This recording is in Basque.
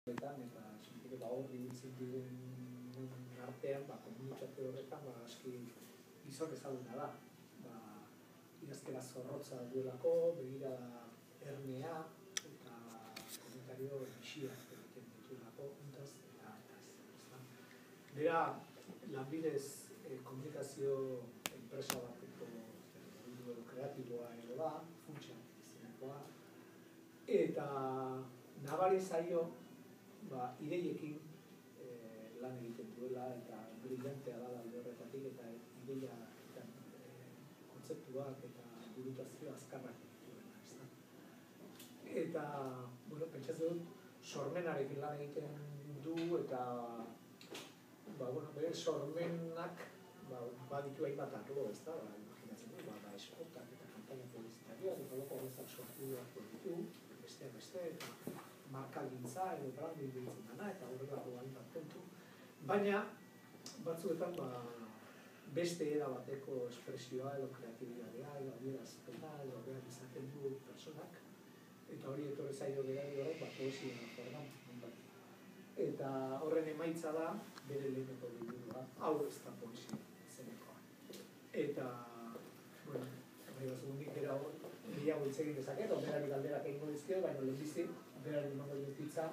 eta zintik eta hor ibiltzen diren artean, komunitate horretan aski gizon ezaguna da. Idazkera zorrotza duelako, begira ernea eta komentario bisiak egiten dituelako, untaz eta ez. Bera, lanbidez komunikazio enpresa bateko kreatiboa edo da, funtsa izenekoa, eta nabari zaio ideiekin lan egiten duela eta brillantea da alde horretatik eta ideia kontzeptuak eta burutazio azkarrak dituela. Eta, pentsatzen dut, sormenarekin lan egiten du eta bere sormenak baditu hainbat arlo, imaginatzen du, eskotak eta kanpaina publizitarioak eta loko horrezak sortu beharko ditu, beste, eta markagintza edo branding ditzen dana eta horrelako hainbat kontu. Baina, batzuetan beste era bateko espresioa edo kreatibitatea edo adierazpena edo behar izaten du personak eta hori etorri zaio berari horrek poesia forman. Eta horren emaitza da bere leheneko liburua, hau ez da poesia zenekoa. Eta, nik gehiago hitz egin dezaket, berari galderak egingo dizkio, baina lehenbizi berari emango ditza